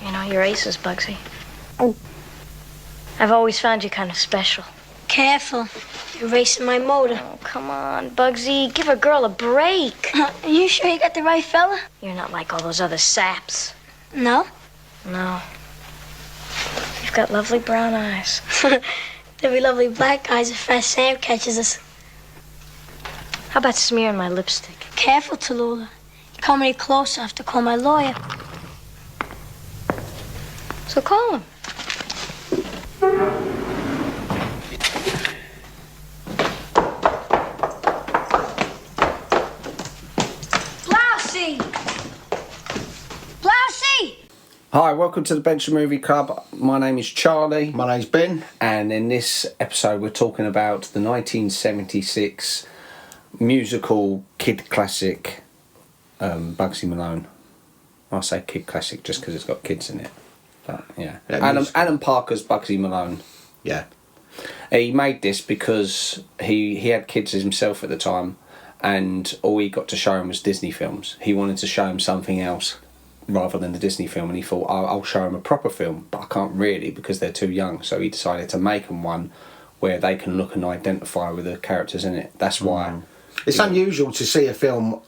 You know, you're aces, Bugsy. I've always found you kind of special. Careful. You're racing my motor. Oh, come on, Bugsy. Give a girl a break. Are you sure you got the right fella? You're not like all those other saps. No? No. You've got lovely brown eyes. There'll be lovely black eyes if Fast Sam catches us. How about smearing my lipstick? Careful, Tallulah. You come any closer, I have to call my lawyer. So call him. Blousey! Blousey! Hi, welcome to the Bench Movie Club. My name is Charlie. My name's Ben. And in this episode we're talking about the 1976 musical kid classic Bugsy Malone. I say kid classic just because it's got kids in it. But yeah. Alan Parker's Bugsy Malone. Yeah. He made this because he had kids himself at the time, and all he got to show him was Disney films. He wanted to show him something else rather than the Disney film, and he thought, I'll show him a proper film, but I can't really because they're too young. So he decided to make them one where they can look and identify with the characters in it. That's why. It's unusual to see a film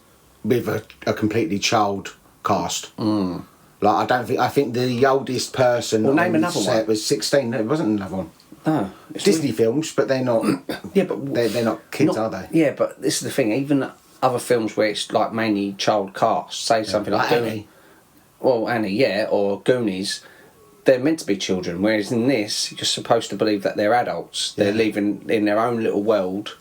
with a completely child cast. Like, I think the oldest person Well, on name the another set one. was 16. No, it wasn't another one. No. Disney films, but they're not. Yeah, but they're not kids, are they? Yeah, but this is the thing. Even other films where it's like mainly child cast, say something like Annie. Well, Annie, yeah, or Goonies, they're meant to be children. Whereas in this, you're supposed to believe that they're adults. They're living in their own little world,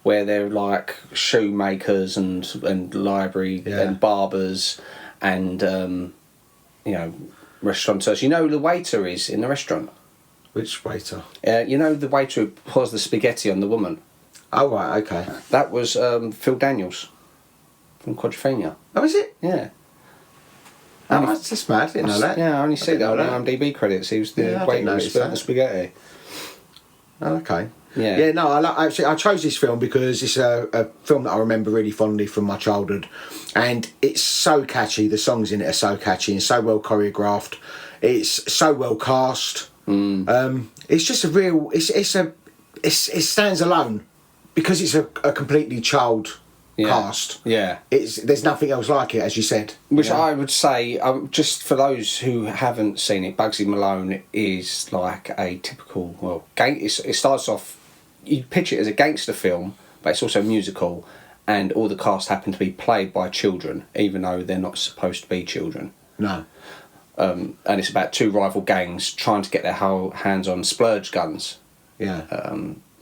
where they're like shoemakers and library and barbers and restaurateurs. You know, the waiter is in the restaurant. Which waiter? You know the waiter who pours the spaghetti on the woman. Oh, right, okay. That was Phil Daniels from Quadrophenia. Oh, is it? Yeah. Oh, that's just mad. I didn't know that. Yeah, I only see didn't that know on IMDb credits. He was the I waiter didn't who notice spilled that. the spaghetti. Oh, okay. Yeah. Yeah, no, I chose this film because it's a film that I remember really fondly from my childhood, and it's so catchy. The songs in it are so catchy and so well choreographed. It's so well cast. It's just a real. It stands alone because it's a completely child cast. Yeah. There's nothing else like it, as you said. Which I would say, just for those who haven't seen it, Bugsy Malone is like a typical, it starts off, you picture it as a gangster film, but it's also a musical, and all the cast happen to be played by children, even though they're not supposed to be children. No. And it's about two rival gangs trying to get their hands on splurge guns. Yeah.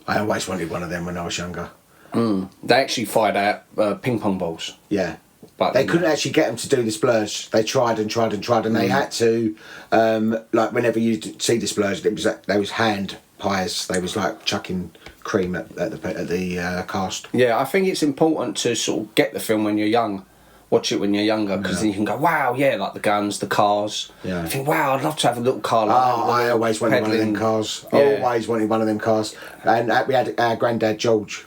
I always wanted one of them when I was younger. They actually fired out ping pong balls. Yeah. But they couldn't actually get them to do the splurge. They tried and tried and tried, and they had to, like, whenever you see the splurge, there was hand pies. They was like chucking cream at the cast. Yeah, I think it's important to sort of get the film when you're young. Watch it when you're younger, because then you can go, wow, yeah, like the guns, the cars. Yeah. You think, wow, I'd love to have a little car like that. I always wanted one of them cars. Yeah. Always wanted one of them cars. And we had our granddad George.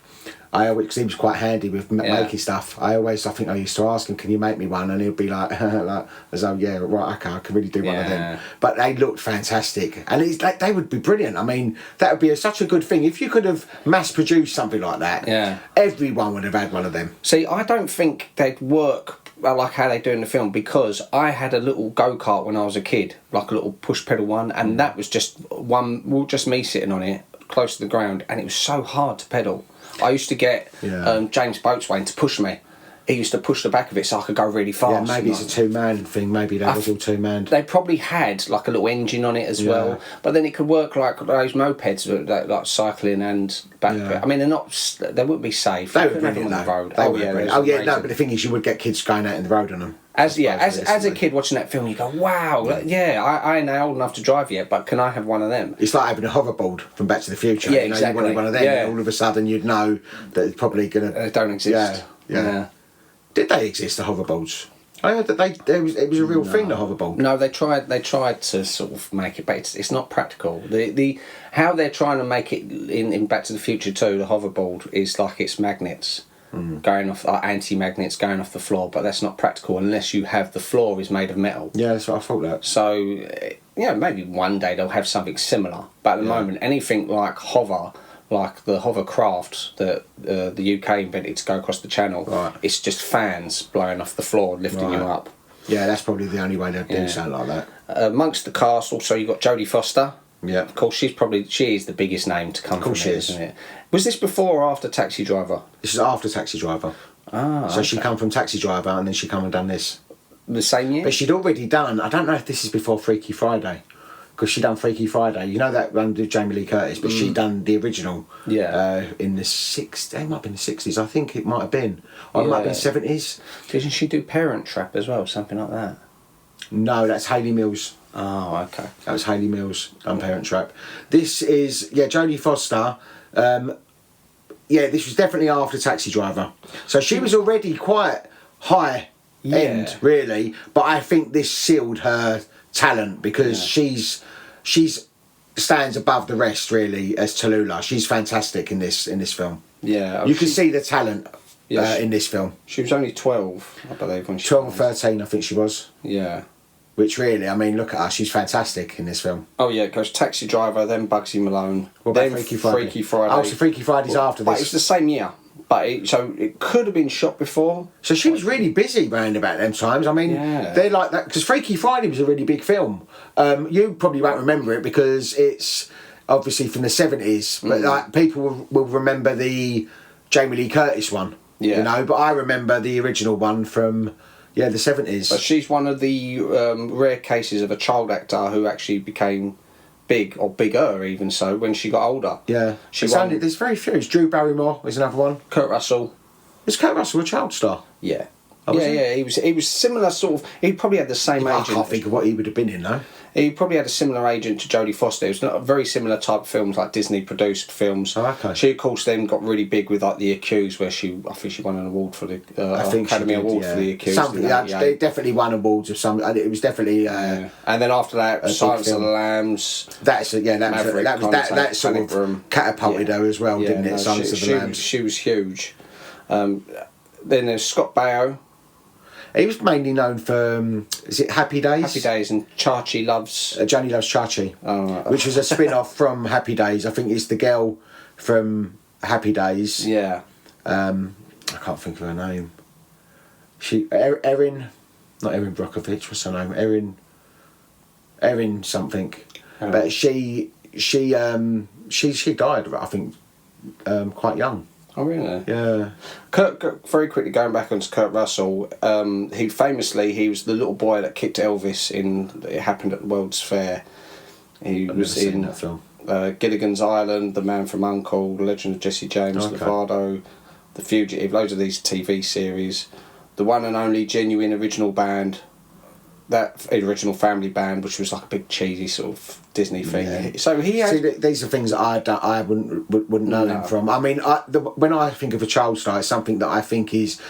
Because he was quite handy with making stuff. I think I used to ask him, "Can you make me one?" And he'd be like, as though, "Yeah, right, okay, I can really do one of them." But they looked fantastic, and they would be brilliant. I mean, that would be such a good thing if you could have mass-produced something like that. Yeah, everyone would have had one of them. See, I don't think they'd work like how they do in the film, because I had a little go-kart when I was a kid, like a little push pedal one, and that was just me sitting on it close to the ground, and it was so hard to pedal. I used to get James Boatswain to push me. He used to push the back of it so I could go really fast. Yeah, maybe it's a two-man thing. Maybe that was all two-man. They probably had like a little engine on it as well, but then it could work like those mopeds, like cycling and back. I mean, they wouldn't be safe. They were brilliant on the road. But the thing is, you would get kids going out in the road on them. As a kid watching that film, you go, wow, I ain't old enough to drive yet, but can I have one of them? It's like having a hoverboard from Back to the Future. Yeah, exactly. You wanted one of them, and all of a sudden you'd know that it's probably going to... They don't exist. Yeah. Did they exist, the hoverboards? I heard that it was a real thing, the hoverboard. No, they tried to sort of make it, but it's not practical. How they're trying to make it in Back to the Future 2, the hoverboard, is like it's magnets. going off anti-magnets going off the floor, but that's not practical unless you have the floor is made of metal. Yeah, that's what I thought that. So, maybe one day they'll have something similar. But at the moment, anything like hover, like the hovercraft that the UK invented to go across the channel, it's just fans blowing off the floor, lifting you up. Yeah, that's probably the only way they'd do something like that. Amongst the cast, also you got Jodie Foster. Yeah. Of course, she is the biggest name to come from there, isn't it? Was this before or after Taxi Driver? This is after Taxi Driver. So she come from Taxi Driver and then she come and done this. The same year? But she'd already done, I don't know if this is before Freaky Friday, because she done Freaky Friday. You know that one with Jamie Lee Curtis, but she done the original in the 60s. It might have been the 60s. I think it might have been. Or it might have been 70s. Didn't she do Parent Trap as well? Something like that? No, that's Hayley Mills. Oh, okay. That was Hayley Mills on Parent Trap. This is, Jodie Foster. This was definitely after Taxi Driver. So she was already quite high end, really. But I think this sealed her talent because she's stands above the rest, really, as Tallulah. She's fantastic in this film. Yeah. You can see the talent in this film. She was only 12, I believe, when she 12 or 13, I think she was. Yeah. Which really, I mean, look at her. She's fantastic in this film. Oh yeah, it goes Taxi Driver, then Bugsy Malone, What about Freaky Friday? Oh, so Freaky Friday's after this. But it's the same year. But so it could have been shot before. So she was really busy round about them times. I mean, they're like that because Freaky Friday was a really big film. You probably won't remember it because it's obviously from the 70s, but like people will remember the Jamie Lee Curtis one. Yeah. You know, but I remember the original one from the 70s. But she's one of the rare cases of a child actor who actually became big, or bigger even so, when she got older. Yeah. There's very few. Drew Barrymore is another one. Kurt Russell. Was Kurt Russell a child star? Yeah. He was similar sort of. He probably had the same agent. I can't think of what he would have been in though. He probably had a similar agent to Jodie Foster. It was not a very similar type of films, like Disney produced films. Oh, okay. She of course then got really big with like The Accused, where I think she won an award for the Academy Award for The Accused. Something they definitely won awards of some. It was definitely. And then after that, Silence of the Lambs. That sort of catapulted her as well, didn't it? Silence of the Lambs. She was huge. Then there's Scott Baio. He was mainly known for, is it Happy Days? Happy Days and Chachi Loves... Johnny Loves Chachi, which was a spin-off from Happy Days. I think it's the girl from Happy Days. Yeah. I can't think of her name. Erin, not Erin Brockovich, what's her name? Erin something. Oh. But she died, I think, quite young. Oh really? Yeah. Very quickly going back onto Kurt Russell, he was the little boy that kicked Elvis in. It happened at the World's Fair. He was in that film. Gilligan's Island, The Man from U.N.C.L.E., The Legend of Jesse James, Lovato, The Fugitive, loads of these TV series. The one and only genuine original band, that original family band, which was like a big cheesy sort of Disney thing. Yeah. So he had... See, these are things that I wouldn't know him from. I mean, when I think of a child star, it's something that I think is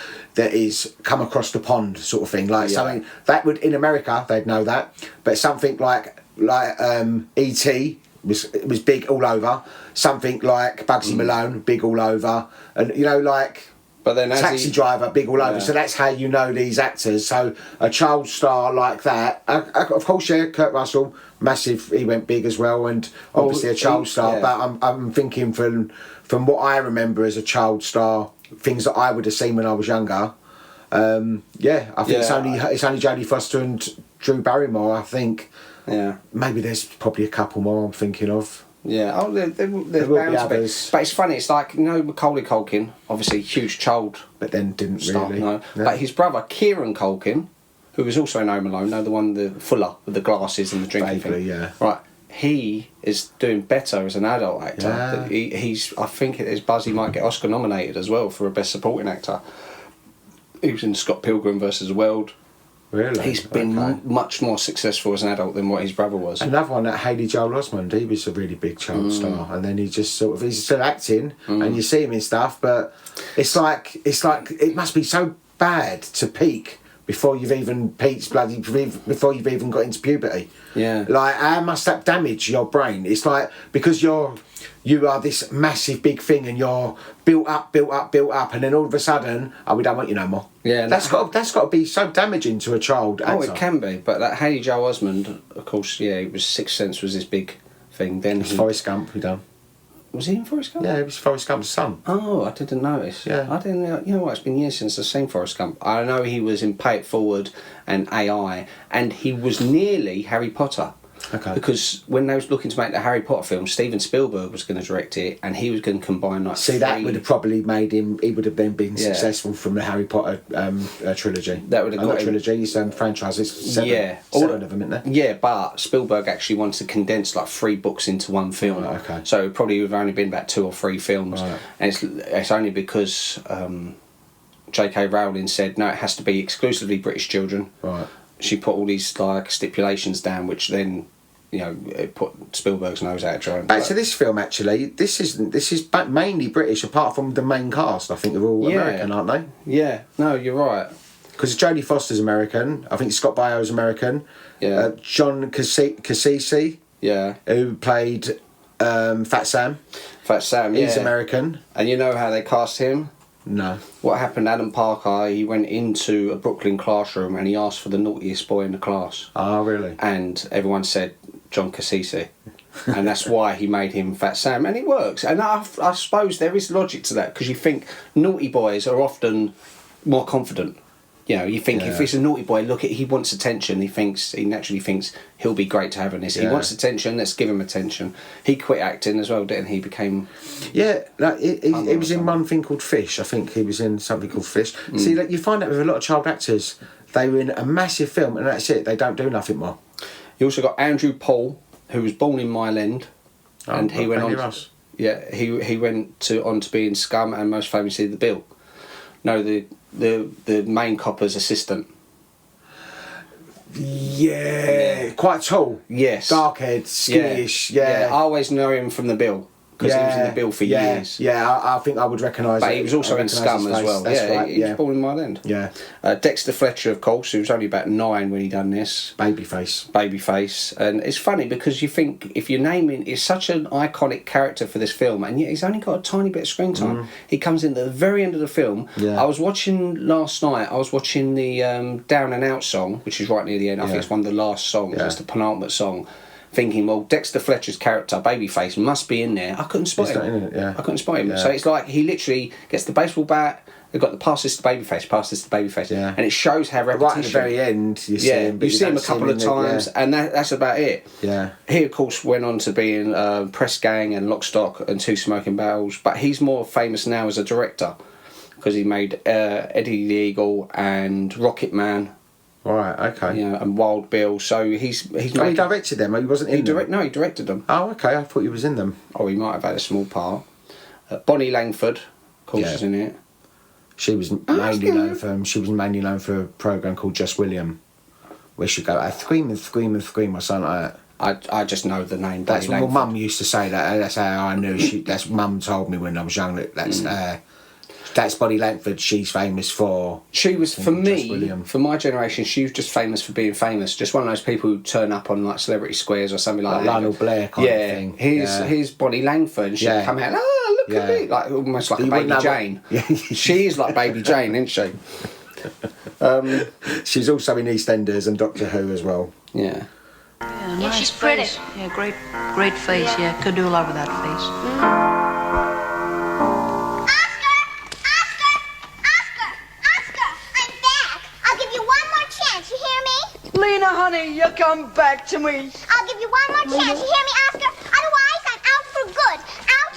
come across the pond sort of thing. Like something that would, in America, they'd know that. But something like E.T. was big all over. Something like Bugsy Malone, big all over. And, you know, like... But then Taxi Driver, big all over. So that's how you know these actors. So a child star like that, of course, Kurt Russell, massive. He went big as well, and obviously a child star. Yeah. But I'm thinking from what I remember as a child star, things that I would have seen when I was younger. I think it's only Jodie Foster and Drew Barrymore. I think. Yeah. Maybe there's probably a couple more I'm thinking of. Yeah, there will be others. But it's funny, it's like, Macaulay Culkin, obviously huge child. But then didn't star, really. No. Yeah. But his brother, Kieran Culkin, who was also in Home Alone, the fuller with the glasses and the drinking thing. Yeah. Right, he is doing better as an adult actor. Yeah. I think it is buzz he might get Oscar nominated as well for a Best Supporting Actor. He was in Scott Pilgrim vs. the World. Really? He's been much more successful as an adult than what his brother was. Another one, that Haley Joel Osment, he was a really big child star, and then he just he's still acting, and you see him in stuff, but it's like it must be so bad to peak before you've even peaked before you've even got into puberty. Yeah. Like, how must that damage your brain? It's like, because you are this massive big thing and you're built up, and then all of a sudden, we don't want you no more. Yeah, that's got to be so damaging to a child. Oh, it can be, but that Haley Joel Osment, of course, yeah, it was Sixth Sense was his big thing. Then Forrest Gump, who done? Was he in Forrest Gump? Yeah, he was Forrest Gump's son. Oh, I didn't notice. Yeah. I didn't know. You know what? It's been years since I've seen Forrest Gump. I know he was in Pay It Forward and AI, and he was nearly Harry Potter. Okay. Because when they was looking to make the Harry Potter film, Steven Spielberg was going to direct it, and he was going to combine like. See, that would have probably made him. He would have then been successful from the Harry Potter trilogy. That would have got trilogy. Franchises. Seven of them, isn't there? Yeah, but Spielberg actually wanted to condense like 3 books into one film. Right, okay. So it probably would have only been about 2 or 3 films, right. and it's only because J.K. Rowling said no, it has to be exclusively British children. Right. She put all these like stipulations down, which then, you know, it put Spielberg's nose out of joint. Back to this film, actually, this is mainly British, apart from the main cast. I think they're all American, aren't they? Yeah, no, you're right. Because Jodie Foster's American. I think Scott Baio's American. Yeah. John Cassisi, who played Fat Sam. Fat Sam, He's American. And you know how they cast him? No. What happened, Adam Parker, he went into a Brooklyn classroom and he asked for the naughtiest boy in the class. Oh, really? And everyone said John Cassisi. And that's why he made him Fat Sam. And it works. And I suppose there is logic to that, because you think naughty boys are often more confident. You know, you think if it's a naughty boy, he wants attention. He naturally thinks he'll be great to have in this. He wants attention, let's give him attention. He quit acting as well, didn't he? Became... Yeah, like, he was in one thing called Fish. I think he was in something called Fish. See, like, you find that with a lot of child actors, they were in a massive film and that's it. They don't do nothing more. You also got Andrew Paul, who was born in Mile End, and he went on. Yeah, he went on to be in Scum and most famously The Bill. No, the main copper's assistant. Yeah, quite tall. Yes. Dark-haired, skinny-ish. Yeah. I always know him from The Bill, because he was in The Bill for years. Yeah, I think I would recognise But he was also in Scum as well. That's right, he was born in Mile End. Yeah. Dexter Fletcher, of course, who was only about 9 when he done this. Babyface. And it's funny because you think, if you're naming, it's such an iconic character for this film, and yet he's only got a tiny bit of screen time. He comes in at the very end of the film. Yeah. I was watching last night, the Down and Out song, which is right near the end. I think it's one of the last songs. It's the penultimate song. Thinking, well, Dexter Fletcher's character, Babyface, must be in there. I couldn't spot him. I couldn't spot him. Yeah. So it's like he literally gets the baseball bat. They've got the pass this to Babyface, Yeah. and it shows how repetition. Right at the very end, you see him. You see him a couple of times, and that's about it. Yeah. He, of course, went on to be in Press Gang and Lock, Stock and Two Smoking Barrels, but he's more famous now as a director, because he made Eddie the Eagle and Rocket Man. Right, okay. You know, and Wild Bill. So he's he directed them. He wasn't in them. No, he directed them. Oh, okay. I thought he was in them. Oh, he might have had a small part. Bonnie Langford, of course, is in it. She was mainly known for a program called Just William, where she'd go, I scream or something like that. I just know the name. That's my mum used to say that. That's how I knew. That's mum told me when I was young. That's Bonnie Langford. She's famous for. She was, for me, for my generation, she was just famous for being famous. Just one of those people who turn up on like celebrity squares or something like that. Lionel Blair kind of thing. Here's Bonnie Langford. She'd come out. Oh, look at me, like almost like a Baby Jane. She is like Baby Jane, isn't she? She's also in EastEnders and Doctor Who as well. Yeah. Yeah, nice she's pretty. Face. Yeah, great face. Yeah, could do a lot with that face. Lena, honey, you come back to me. I'll give you one more chance. You hear me, Oscar? Otherwise, I'm out for good. Out.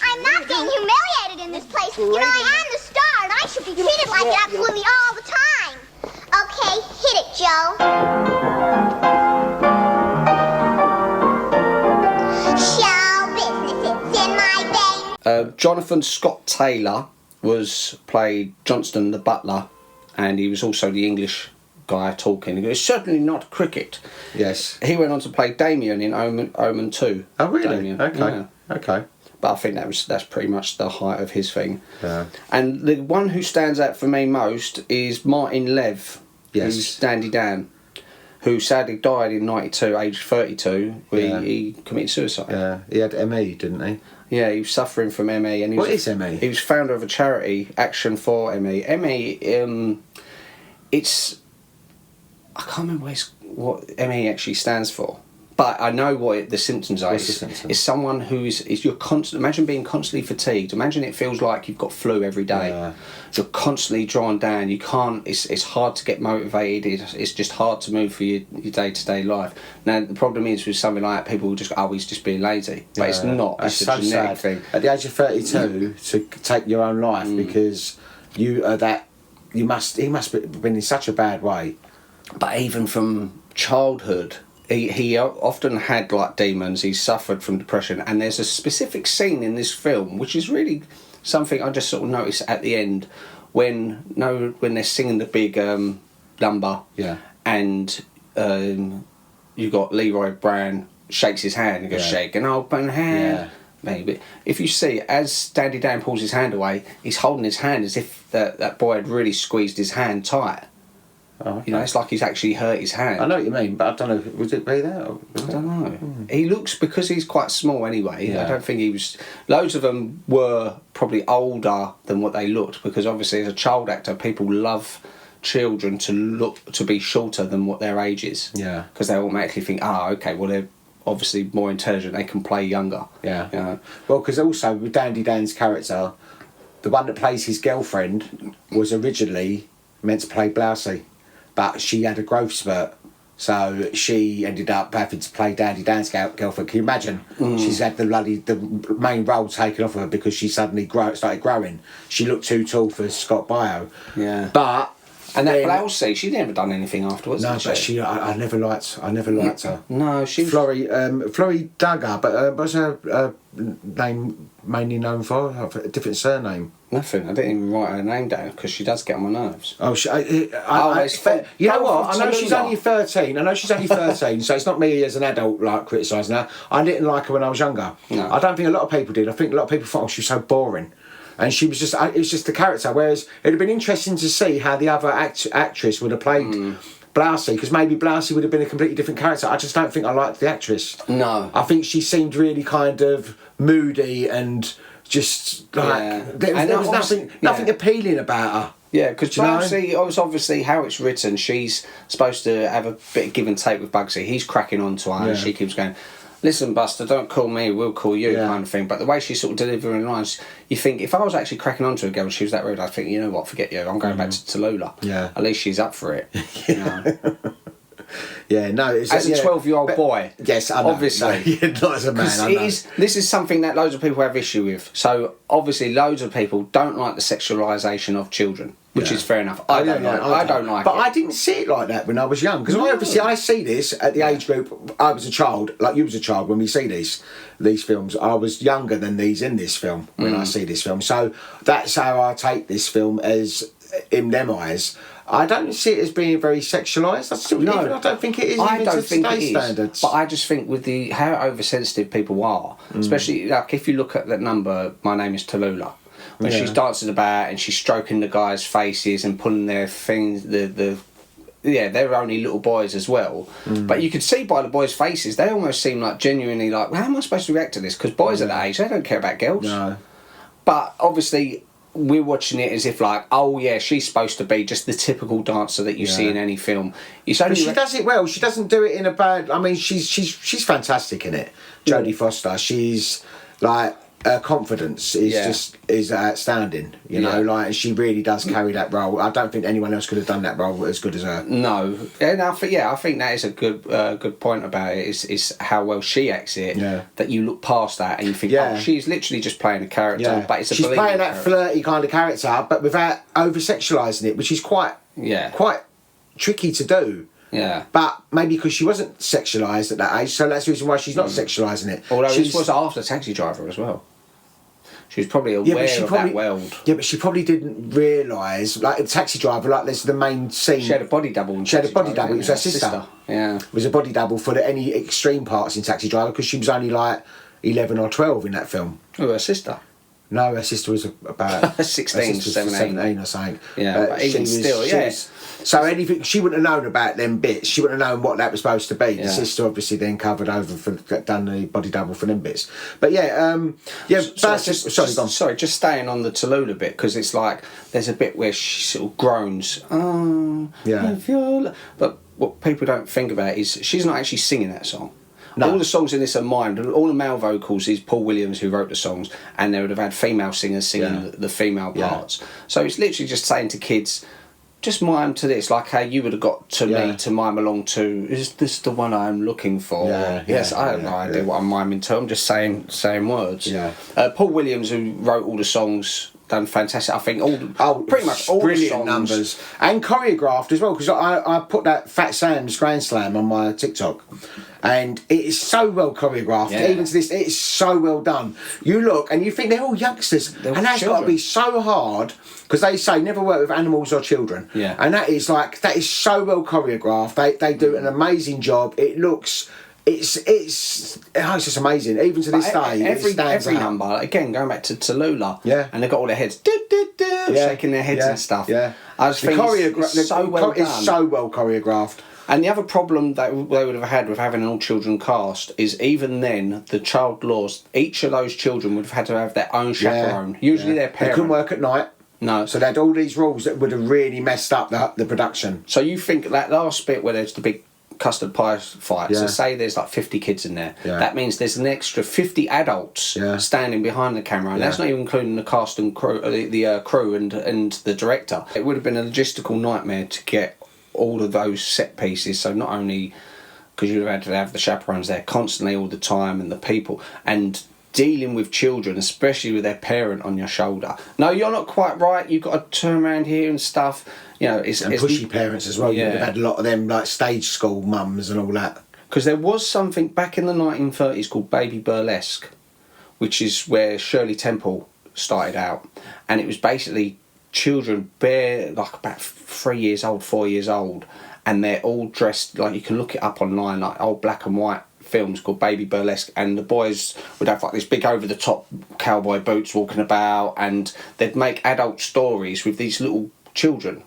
I'm not being humiliated in this place. You know, I am the star, and I should be treated like it absolutely all the time. Okay, hit it, Joe. Show business, it's in my veins. Jonathan Scott Taylor played Johnston the butler, and he was also the English guy talking. He goes, certainly not cricket. Yes. He went on to play Damien in Omen 2. Oh, really? Damien. Okay. Yeah. Okay. But I think that's pretty much the height of his thing. Yeah. And the one who stands out for me most is Martin Lev, Yes. who's Dandy Dan, who sadly died in '92, aged 32. He committed suicide. Yeah, he had ME, didn't he? Yeah, he was suffering from ME. And What is ME? He was founder of a charity, Action for ME. ME, it's... I can't remember what ME actually stands for. But I know what the symptoms are. What's the symptoms? It's someone who's you're constant. Imagine being constantly fatigued. Imagine it feels like you've got flu every day. Yeah. You're constantly drawn down. You can't. It's hard to get motivated. It's just hard to move for your day-to-day life. Now the problem is with something like that, people will just go, he's just being lazy. But it's not. That's It's a so genetic sad. thing. At the age of 32, to take your own life because you are that. He must have been in such a bad way. But even from childhood, he often had like demons. He suffered from depression, and there's a specific scene in this film which is really something I just sort of noticed at the end when they're singing the big number. Yeah. And you got Leroy Brown shakes his hand and goes, shake an open hand. Yeah. Maybe if you see as Dandy Dan pulls his hand away, he's holding his hand as if that boy had really squeezed his hand tight. Oh, okay. You know, it's like he's actually hurt his hand. I know what you mean, but I don't know. Would it be that? I don't know. He looks, because he's quite small anyway. Yeah. I don't think he was. Loads of them were probably older than what they looked, because obviously as a child actor, people love children to be shorter than what their age is. Yeah. Because they automatically think, okay, well they're obviously more intelligent. They can play younger. Yeah. You know? Well, because also with Dandy Dan's character, the one that plays his girlfriend was originally meant to play Blousey, but she had a growth spurt, so she ended up having to play Dandy Dan's girlfriend. Can you imagine? She's had the main role taken off of her because she suddenly started growing. She looked too tall for Scott Baio. Yeah. But And that then- Blousey, she'd never done anything afterwards. No, did but I never liked her. No, she was... Florrie Dugger, but what's her name mainly known for? A different surname. Nothing. I didn't even write her name down because she does get on my nerves. Oh, it's full- you know go what? for I know she's Tallulah. only 13. So it's not me as an adult like criticising her. I didn't like her when I was younger. No. I don't think a lot of people did. I think a lot of people thought, she was so boring. And she was just, it was just the character. Whereas it'd have been interesting to see how the other actress would have played Blousey, because maybe Blousey would have been a completely different character. I just don't think I liked the actress. No. I think she seemed really kind of moody and just like there was nothing appealing about her. Yeah, because Do you know? Bugsy, was obviously how it's written, she's supposed to have a bit of give and take with Bugsy. He's cracking on to her and she keeps going, listen, Buster, don't call me, we'll call you, kind of thing. But the way she's sort of delivering lines, you think, if I was actually cracking on to a girl and she was that rude, I'd think, you know what, forget you, I'm going back to Tallulah. Yeah. At least she's up for it. You know? Yeah, no. It's As a 12-year-old boy. Yes, I know. Obviously. No, not as a man, I know. This is something that loads of people have issue with. So, obviously, loads of people don't like the sexualisation of children, which is fair enough. I don't like it. But I didn't see it like that when I was young. Because I see this at the age group. I was a child, like you was a child when we see these films. I was younger than these in this film when I see this film. So that's how I take this film as, in them eyes. I don't see it as being very sexualised. I don't think it is. I don't think it today's is. standards. But I just think with how oversensitive people are, especially like if you look at that number, My Name Is Tallulah, when she's dancing about and she's stroking the guys' faces and pulling their things, they're only little boys as well. But you could see by the boys' faces, they almost seem like genuinely like, well, how am I supposed to react to this? Because boys at that age, they don't care about girls. No. But obviously, we're watching it as if like, oh yeah, she's supposed to be just the typical dancer that you see in any film. But she does it well. She doesn't do it in a bad. I mean, she's fantastic in it. Jodie Foster. She's like, her confidence is outstanding. You know, like, and she really does carry that role. I don't think anyone else could have done that role as good as her. No, and I think that is a good point about it. Is how well she acts it. Yeah. That you look past that and you think, oh, she's literally just playing a character. Yeah, But it's a she's playing that character. flirty kind of character, but without over sexualising it, which is quite tricky to do. Yeah. But maybe because she wasn't sexualised at that age, so that's the reason why she's not sexualising it. Although this was after Taxi Driver as well. She was probably aware of that world. Yeah, but she probably didn't realise, like a Taxi Driver, like there's the main scene. She had a body double. She had a body double. It was her sister. Yeah. It was a body double for any extreme parts in Taxi Driver because she was only like 11 or 12 in that film. Oh, her sister. No, her sister was about 16, 17 or something. Yeah, but even still, so anything, she wouldn't have known about them bits. She wouldn't have known what that was supposed to be. Yeah. The sister obviously then covered over done the body double for them bits. But sorry, just staying on the Tallulah bit, because it's like there's a bit where she sort of groans. Oh, yeah. But what people don't think about is she's not actually singing that song. No. All the songs in this are mine. All the male vocals is Paul Williams, who wrote the songs, and they would have had female singers singing the female parts. So it's literally just saying to kids, just mime to this, like how you would have got to me to mime along to. Is this the one I'm looking for? Yes, I have no idea what I'm miming to. I'm just saying words. Yeah. Paul Williams, who wrote all the songs, done fantastic. I think pretty much all brilliant the songs. Numbers and choreographed as well, because I put that Fat Sam's Grand Slam on my TikTok, and it is so well choreographed. Yeah. Even to this, it is so well done. You look and you think they're all youngsters, and that's got to be so hard, because they say never work with animals or children. Yeah. And that is so well choreographed. They do an amazing job. It looks. It's just amazing. Even to this day, every number, again, going back to Tallulah, and they've got all their heads shaking their heads and stuff. Yeah, I just think it's so well done. It's so well choreographed. And the other problem that they would have had with having an all-children cast is even then, the child laws, each of those children would have had to have their own chaperone. Usually their parent. They couldn't work at night. No. So they had all these rules that would have really messed up the production. So you think that last bit where there's the big custard pie fight, so say there's like 50 kids in there, that means there's an extra 50 adults standing behind the camera, and that's not even including the cast and crew, the crew and the director. It would have been a logistical nightmare to get all of those set pieces, so not only because you'd have had to have the chaperones there constantly all the time, and the people, and dealing with children, especially with their parent on your shoulder. No, you're not quite right, you've got to turn around here and stuff. You know, it's pushy parents as well. Yeah. You'd have had a lot of them, like stage school mums and all that. Because there was something back in the 1930s called baby burlesque, which is where Shirley Temple started out, and it was basically children like about 3 years old, 4 years old, and they're all dressed like, you can look it up online, like old black and white films called baby burlesque, and the boys would have like this big over the top cowboy boots walking about, and they'd make adult stories with these little children.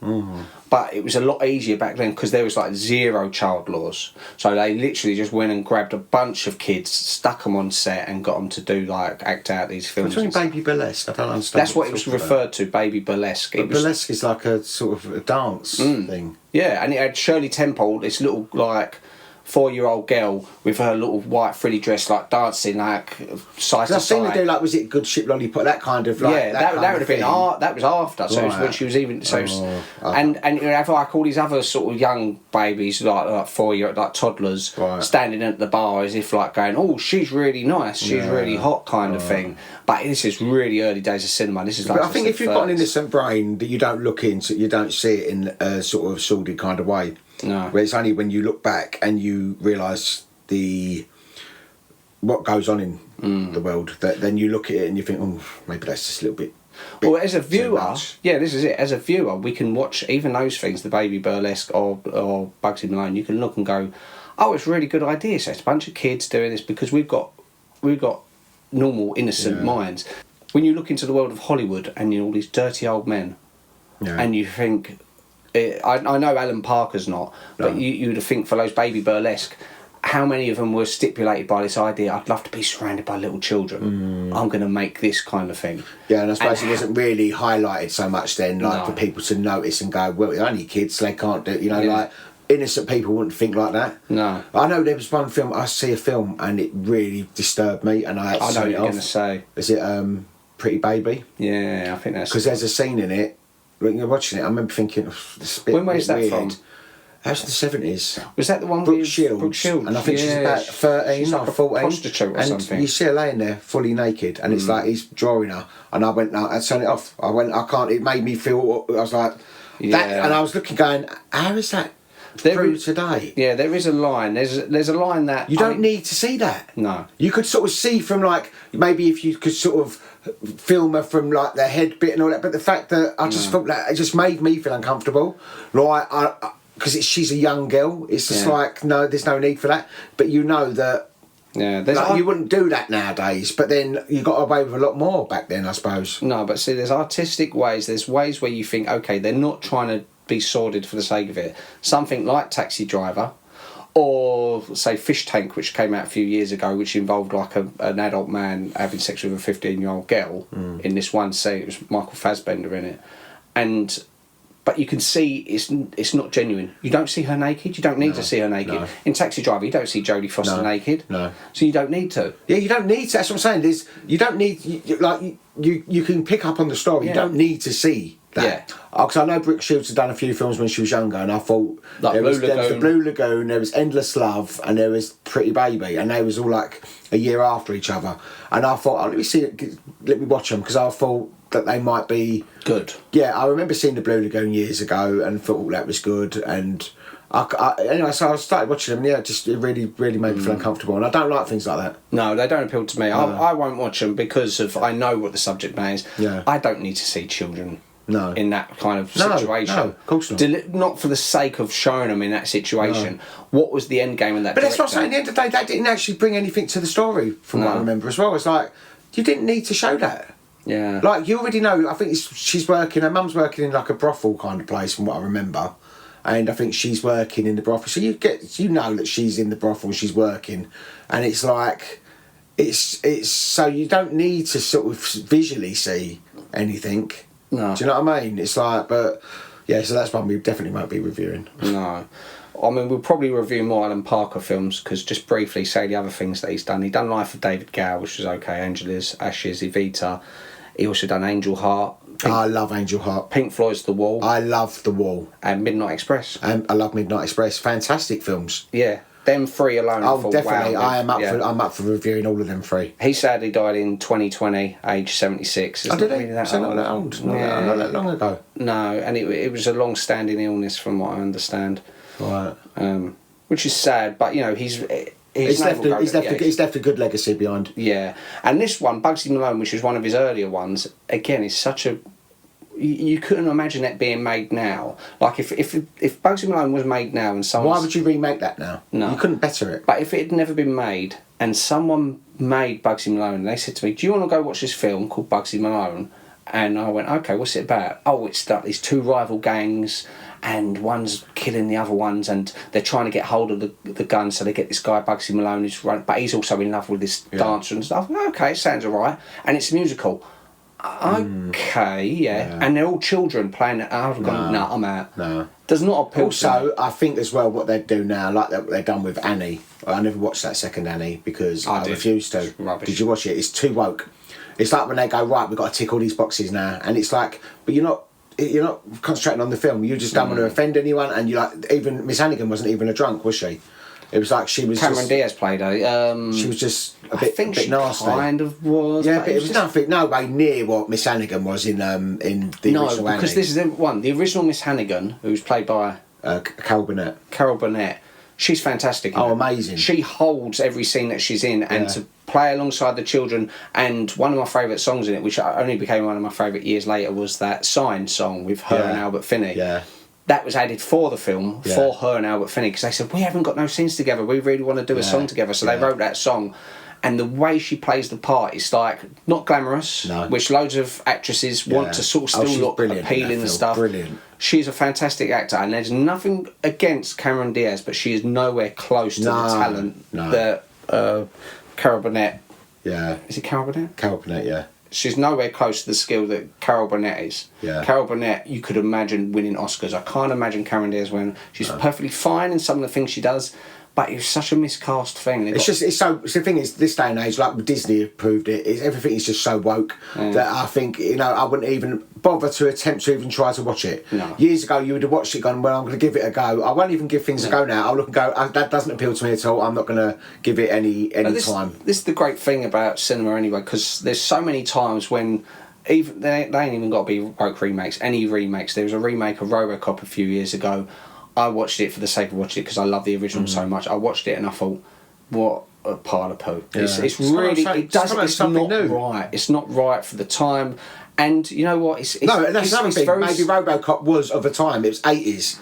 But it was a lot easier back then because there was like 0 child laws, so they literally just went and grabbed a bunch of kids, stuck them on set, and got them to do act out these films. What's baby burlesque? I don't understand. That's what it was referred to, baby burlesque. But burlesque is like a sort of a dance thing. Yeah, and it had Shirley Temple, this little 4-year-old girl with her little white frilly dress, dancing side to I've seen side. her do was it Good Ship Lollipop, that kind of that would have been that was after. So it was when she was even and you have all these other sort of young babies like 4-year toddlers standing at the bar as if going, oh, she's really nice, she's really hot kind of thing. But this is really early days of cinema. This is but I think if you've got an innocent brain that you don't look into, you don't see it in a sort of sordid kind of way. No. Where it's only when you look back and you realise what goes on in the world that then you look at it and you think, oh, maybe that's just a little bit. Well, as a viewer, this is it. As a viewer, we can watch even those things, the baby burlesque or Bugsy Malone. You can look and go, oh, it's a really good idea. So it's a bunch of kids doing this because we've got normal innocent minds. When you look into the world of Hollywood and all these dirty old men, and you think. I know Alan Parker's not, but you would think for those baby burlesque, how many of them were stipulated by this idea, I'd love to be surrounded by little children, I'm going to make this kind of thing. Yeah, and I suppose it wasn't really highlighted so much then, for people to notice and go, well, they're only kids, so they can't do it, innocent people wouldn't think like that. No. I know there was one film, I see a film and it really disturbed me and I had to I know what turn it you're off. going to say. Is it Pretty Baby? Yeah, I think that's... Because there's a scene in it, when you're watching it, I remember thinking, this bit, where's that weird. from? That was the 70s. Was that the one Brooke with Shields? Brooke Shields? And I think she's about 13 she's or 14. Prostitute or and something. you see her laying there fully naked and it's like he's drawing her and I went, no, I turned it off. I can't, it made me feel, I was like, that, and I was looking going, how is that through today? Yeah, there is a line. There's a line that... You don't need to see that. No. You could sort of see from maybe if you could sort of film her from the head bit and all that, but the fact that I just felt that it just made me feel uncomfortable. Because she's a young girl, it's just no, there's no need for that. But you know that Yeah, you wouldn't do that nowadays, but then you got away with a lot more back then, I suppose. No, but see, there's artistic ways. There's ways where you think, okay, they're not trying to be sordid for the sake of it. Something like Taxi Driver, or say Fish Tank, which came out a few years ago, which involved like an adult man having sex with a 15-year-old girl in this one scene. It was Michael Fassbender in it, but you can see it's not genuine. You don't see her naked. You don't need to see her naked. No. In Taxi Driver, you don't see Jodie Foster naked. No. So you don't need to. Yeah, you don't need to. That's what I'm saying. You don't need... You can pick up on the story. Yeah. You don't need to see that. Yeah. Because I know Brooke Shields had done a few films when she was younger, and I thought... Like there was Blue the Lagoon. Blue Lagoon, there was Endless Love, and there was Pretty Baby, and they was all like a year after each other. And I thought, let me watch them, because I thought that they might be... Good. Yeah, I remember seeing the Blue Lagoon years ago and thought that was good, and... anyway, so I started watching them, and yeah, it really, really made me feel uncomfortable, and I don't like things like that. No, they don't appeal to me. I won't watch them because I know what the subject matter is. Yeah. I don't need to see children No. in that kind of No, situation. no, of course not. Not for the sake of showing them in that situation. No. What was the end game of that? But that's what I'm saying. At the end of the day, that didn't actually bring anything to the story, from what I remember as well. It's like, you didn't need to show that. Yeah. Like, you already know, I think she's working, her mum's working in like a brothel kind of place, from what I remember. And I think she's working in the brothel. So you know that she's in the brothel, she's working. And it's like, it's so you don't need to sort of visually see anything. No. Do you know what I mean? It's like, but yeah, so that's one we definitely won't be reviewing. No. I mean, we'll probably review more Alan Parker films, because just briefly say the other things that he's done. He done Life of David Gower, which was okay, Angela's Ashes, Evita. He also done Angel Heart. I love Angel Heart. Pink Floyd's The Wall. I love The Wall. And Midnight Express. And I love Midnight Express. Fantastic films. Yeah. Them three alone. Oh, definitely. Wow, I'm up for reviewing all of them three. He sadly died in 2020, age 76. Oh, did he? Really that So not that old. Not that long ago. No, and it was a long-standing illness, from what I understand. Right. Which is sad, but you know he's left a good legacy behind. Yeah, and this one, Bugsy Malone, which was one of his earlier ones, again, is such a... You couldn't imagine it being made now. Like, if Bugsy Malone was made now and someone... Why would you remake that now? No. You couldn't better it. But if it had never been made, and someone made Bugsy Malone, and they said to me, do you want to go watch this film called Bugsy Malone? And I went, okay, what's it about? Oh, it's these two rival gangs, and one's killing the other ones, and they're trying to get hold of the gun, so they get this guy Bugsy Malone who's but he's also in love with this dancer and stuff. Okay, sounds alright. And it's a musical. Okay, yeah. And they're all children playing it. I've gone, no, I'm out. No. Does not appeal Also, to me. I think as well what they do now, like they've done with Annie. I never watched that second Annie because I refused to. Rubbish. Did you watch it? It's too woke. It's like when they go, right, we've got to tick all these boxes now, and it's like, but you're not concentrating on the film. You just don't want to offend anyone, and you like, even Miss Hannigan wasn't even a drunk, was she? It was like she was. Cameron Diaz played her. She was just a I think she nasty. kind of was. Yeah, but it was nothing, no way near what Miss Hannigan was in the original Annie. No, because this is the one. The original Miss Hannigan, who was played by Carol Burnett. Carol Burnett. She's fantastic. Oh, amazing. She holds every scene that she's in, and to play alongside the children. And one of my favourite songs in it, which only became one of my favourite years later, was that Sign song with her and Albert Finney. Yeah. That was added for the film, for her and Albert Finney, because they said, we haven't got no scenes together, we really want to do a song together. So they wrote that song. And the way she plays the part is like, not glamorous, which loads of actresses want to sort of still look appealing and stuff. Brilliant. She's a fantastic actor, and there's nothing against Cameron Diaz, but she is nowhere close to the talent that Carol Burnett... Yeah. Is it Carol Burnett? Carol Burnett, yeah. She's nowhere close to the skill that Carol Burnett is. Yeah. Carol Burnett, you could imagine winning Oscars. I can't imagine Cameron Diaz winning. She's perfectly fine in some of the things she does, but it's such a miscast thing. The thing is, this day and age, like Disney have proved it, everything is just so woke that I think, I wouldn't even bother to attempt to even try to watch it. No. Years ago, you would have watched it gone, well, I'm going to give it a go. I won't even give things a go now. I'll look and go, that doesn't appeal to me at all. I'm not going to give it any time. This is the great thing about cinema anyway, because there's so many times when even they ain't even got to be woke remakes. Any remakes. There was a remake of RoboCop a few years ago. I watched it for the sake of watching it because I love the original so much. I watched it and I thought, what a pile of poo. Yeah. It's really... It's not new. right. It's not right for the time. And you know what? That's another thing. Maybe RoboCop was of the time. It was 80s.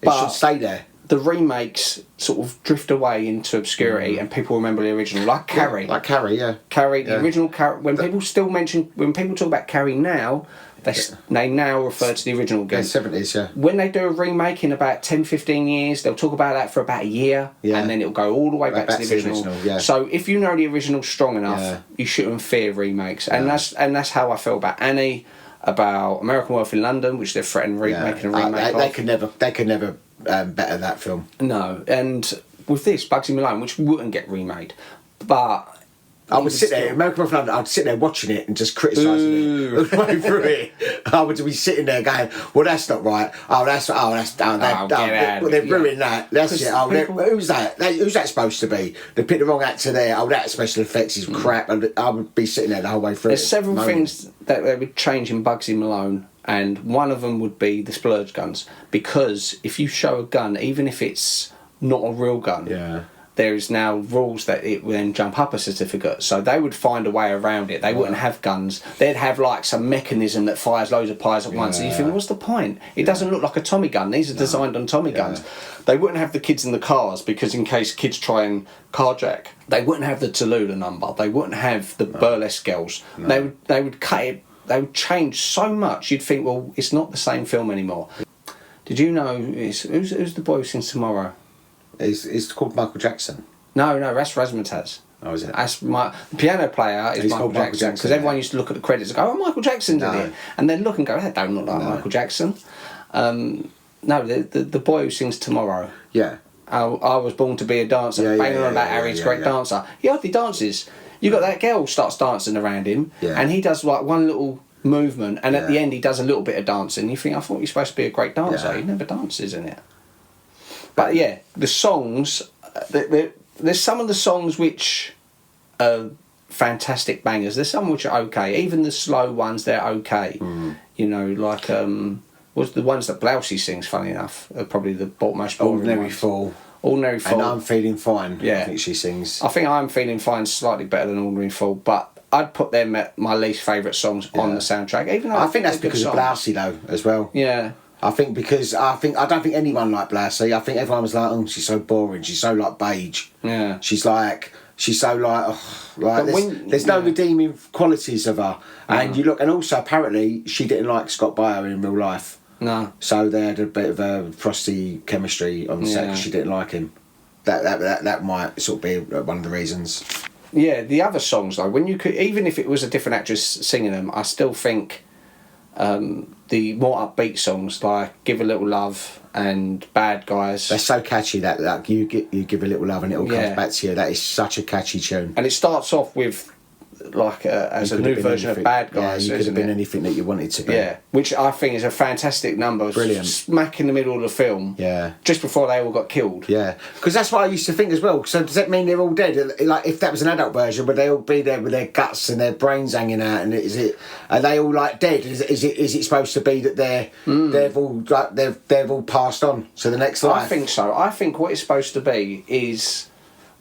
It should stay there. the remakes sort of drift away into obscurity and people remember the original, like Carrie. Yeah, like Carrie, yeah. Carrie, the original Carrie. When people talk about Carrie now, they now refer to the original again. Yeah, 70s, yeah. When they do a remake in about 10, 15 years, they'll talk about that for about a year, and then it'll go all the way back to the original. Yeah. So if you know the original strong enough, you shouldn't fear remakes. And that's how I feel about Annie, about American Werewolf in London, which they're threatening making a remake of. They could never better that film. No, and with this, Bugsy Malone, which wouldn't get remade, but I would sit there, American Werewolf in London, I'd sit there watching it and just criticising it all the way through it. I would be sitting there going, well, that's not right. They've ruined that. That's it. Who's that? Who's that supposed to be? They picked the wrong actor there. Oh, that special effects is crap. And I would be sitting there the whole way through. There's several things that they would change in Bugsy Malone, and one of them would be the splurge guns. Because if you show a gun, even if it's not a real gun, there's now rules that it will then jump up a certificate. So they would find a way around it. They wouldn't have guns. They'd have like some mechanism that fires loads of pies at once. And you think, what's the point? It doesn't look like a Tommy gun. These are designed on Tommy guns. They wouldn't have the kids in the cars because in case kids try and carjack. They wouldn't have the Tallulah number. They wouldn't have the burlesque girls. No. They would cut it. They would change so much. You'd think, well, it's not the same film anymore. Did you know who's the boy who sings Tomorrow? It's called Michael Jackson. No, that's Razzmatazz. Oh, is it? That's the piano player is Michael Jackson, because everyone used to look at the credits and go, "Oh, Michael Jackson's in it," and then look and go, "That don't look like Michael Jackson." No, the boy who sings Tomorrow. Yeah. I was born to be a dancer. Banging on about Harry's great dancer. He hardly dances. You got that girl starts dancing around him, and he does like one little movement, and at the end he does a little bit of dancing. You think, I thought you're supposed to be a great dancer. He never dances in it. But yeah, the songs, there's some of the songs which are fantastic bangers. There's some which are okay. Even the slow ones, they're okay. You know, like was the ones that Blousey sings, funny enough, are probably the most boring Ordinary ones. Fall. Ordinary Fall. And I'm Feeling Fine. Yeah. I think she sings. I think I'm Feeling Fine slightly better than Ordinary Fall, but I'd put them at my least favourite songs on the soundtrack. Even though I think that's because of Blousey though, as well. Yeah. I think because I don't think anyone liked Blousey. I think everyone was like, oh, she's so boring. She's so like beige. Yeah. She's so like, there's no redeeming qualities of her. And you look, and also apparently she didn't like Scott Baio in real life. No. So they had a bit of a frosty chemistry on the set because she didn't like him. That might sort of be one of the reasons. Yeah, the other songs though, when you could, even if it was a different actress singing them, I still think the more upbeat songs like "Give a Little Love" and "Bad Guys." They're so catchy that you give a little love and it all comes back to you. That is such a catchy tune. And it starts off with like as a new version of "Bad Guys." Yeah, you could have been anything that you wanted to be. Yeah, which I think is a fantastic number. Brilliant. Smack in the middle of the film. Yeah. Just before they all got killed. Yeah, because that's what I used to think as well. So does that mean they're all dead? Like if that was an adult version, would they all be there with their guts and their brains hanging out? And are they all like dead? Is it supposed to be that they've all passed on to the next life? I think so. I think what it's supposed to be is,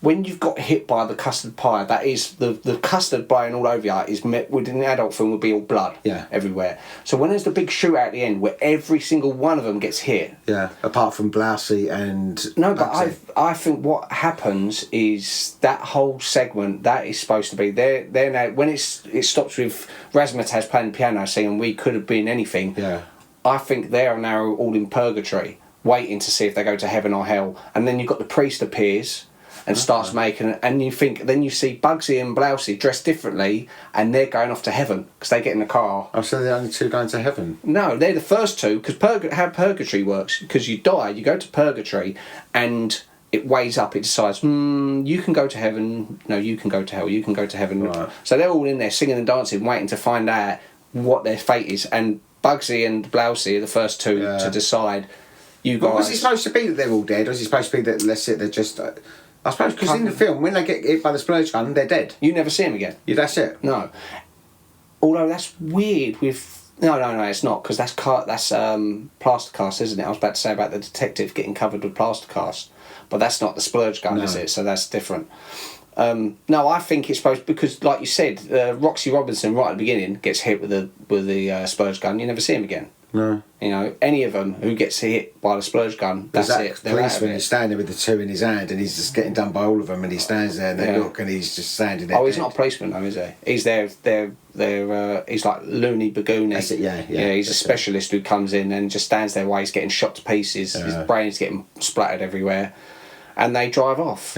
when you've got hit by the custard pie, that is the custard blowing all over you is within the adult film would be all blood everywhere. So when there's the big shootout at the end where every single one of them gets hit. Yeah, apart from Blousey and no, but I think what happens is that whole segment that is supposed to be they're now when it stops with Razzmatazz playing the piano saying we could have been anything. Yeah, I think they are now all in purgatory, waiting to see if they go to heaven or hell, and then you've got the priest appears and starts making it, and you see Bugsy and Blousey dressed differently, and they're going off to heaven because they get in the car. Oh, so they're the only two going to heaven? No, they're the first two, because how purgatory works, because you die, you go to purgatory, and it weighs up, it decides, you can go to heaven, no, you can go to hell, you can go to heaven. Right. So they're all in there singing and dancing, waiting to find out what their fate is, and Bugsy and Blousey are the first two to decide, you guys... Was it supposed to be that they're all dead, or is it supposed to be that, let's say, they're just... I suppose because in the film, when they get hit by the splurge gun, they're dead. You never see them again. Yeah, that's it. No. Although that's weird with... No, it's not, because that's plaster cast, isn't it? I was about to say about the detective getting covered with plaster cast, but that's not the splurge gun, is it? So that's different. No, I think it's supposed... Because, like you said, Roxy Robinson, right at the beginning, gets hit with the splurge gun. You never see him again. No. You know, any of them who gets hit by the splurge gun, that's that it. They're out of policeman it. is standing there with the 2 in his hand, and he's just getting done by all of them, and he stands there and they look, and he's just standing there. Oh, he's not a policeman though, is he? He's he's like Looney Bagooney. That's it, yeah. Yeah, he's a specialist who comes in and just stands there while he's getting shot to pieces. His brain's getting splattered everywhere, and they drive off.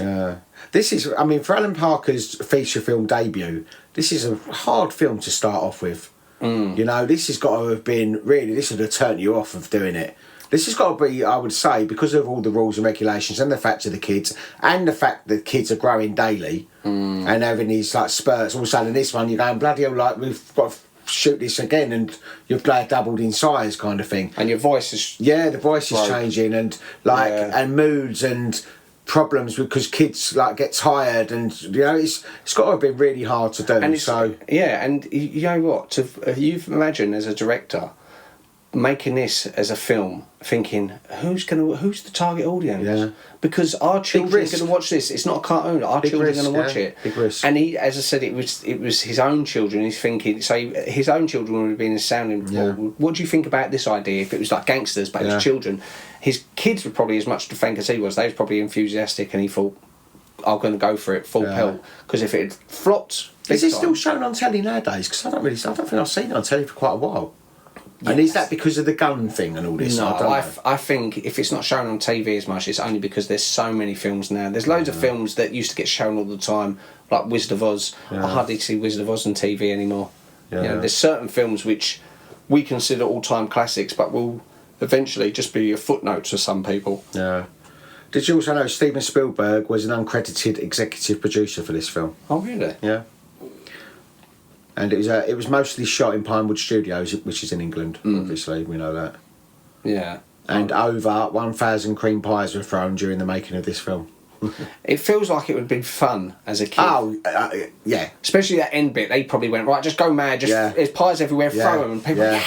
This is, I mean, for Alan Parker's feature film debut, this is a hard film to start off with. You know, this has got to have been, really, this would have turned you off of doing it. This has got to be, I would say, because of all the rules and regulations and the fact of the kids and the fact that kids are growing daily and having these like spurts. All of a sudden, this one, you're going, bloody hell, like, we've got to shoot this again, and you've doubled in size kind of thing. And your voice is... Yeah, the voice is changing, and like, and moods and problems because kids like get tired, and you know it's got to have been really hard to do. And and you know what? You've imagined as a director making this as a film, thinking who's the target audience? Yeah. Because our children are going to watch this. It's not a cartoon. Our children are going to watch it. Big risk. And he, as I said, it was his own children. He's thinking, so his own children would have been his sounding board. What do you think about this idea? If it was like Gangsters, but it was children, his kids were probably as much to thank as he was. They was probably enthusiastic, and he thought, I'm going to go for it full pelt. Because if it had flopped, is it still shown on telly nowadays? Because I don't think I've seen it on telly for quite a while. Yes. And is that because of the gun thing and all this? No, I think if it's not shown on TV as much, it's only because there's so many films now. There's loads of films that used to get shown all the time, like Wizard of Oz. I hardly see Wizard of Oz on TV anymore. You know, there's certain films which we consider all-time classics, but will eventually just be a footnote to some people. Yeah. Did you also know Steven Spielberg was an uncredited executive producer for this film? Oh, really? Yeah. And it was mostly shot in Pinewood Studios, which is in England, obviously, we know that. Yeah. And over 1,000 cream pies were thrown during the making of this film. It feels like it would have been fun as a kid. Oh, yeah. Especially that end bit, they probably went, right, just go mad, there's pies everywhere, throw them, and people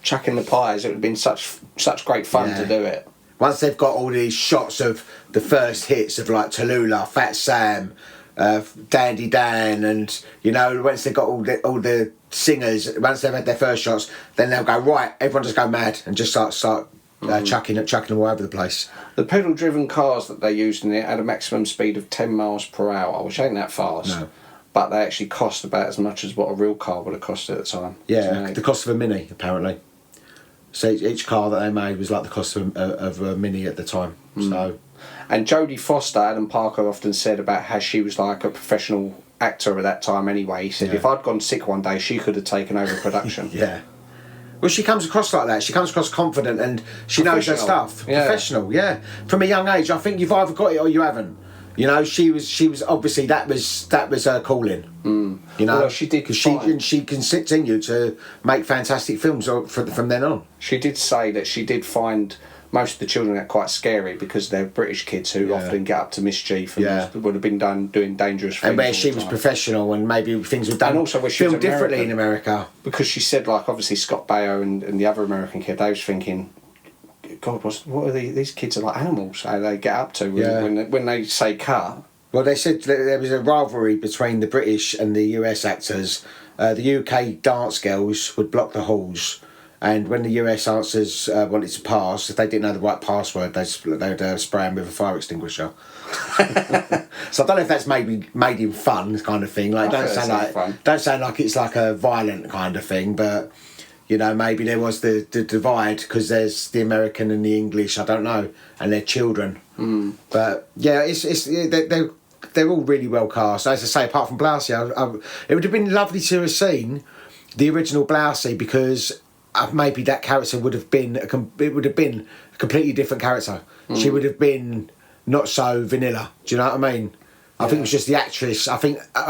chucking the pies. It would have been such great fun to do it. Once they've got all these shots of the first hits of like Tallulah, Fat Sam, Dandy Dan, and you know, once they've got all the singers, once they've had their first shots, then they'll go, right, everyone just go mad and just start chucking them all over the place. The pedal-driven cars that they used in it had a maximum speed of 10 miles per hour, which ain't that fast. No. But they actually cost about as much as what a real car would have cost at the time. Yeah, the cost of a Mini, apparently. So each car that they made was like the cost of a Mini at the time. So. And Jodie Foster, Adam Parker often said about how she was like a professional actor at that time anyway. He said if I'd gone sick one day, she could have taken over production. Yeah. Well, she comes across like that. She comes across confident and she knows her stuff. Yeah. Professional, yeah. From a young age, I think you've either got it or you haven't. You know, she was obviously that was her calling. You know, well, she did. Because she can continue to make fantastic films from then on. She did say that she did find most of the children are quite scary because they're British kids who often get up to mischief and would have been doing dangerous things. And where she was professional and maybe things were done and also where she filmed differently in America. Because she said, like, obviously Scott Baio and the other American kid, they was thinking, God, what are these kids are like animals, how they get up to when they say cut. Well, they said there was a rivalry between the British and the US actors. The UK dance girls would block the halls. And when the US dancers wanted to pass, if they didn't know the right password, they'd spray them with a fire extinguisher. So I don't know if that's maybe made him fun kind of thing. Like don't sound like it's like a violent kind of thing, but you know maybe there was the divide because there's the American and the English. I don't know, and their children. But yeah, they're all really well cast. As I say, apart from Blousey, it would have been lovely to have seen the original Blousey because. Maybe that character would have been a completely different character. She would have been not so vanilla. Do you know what I mean? I think it was just the actress. I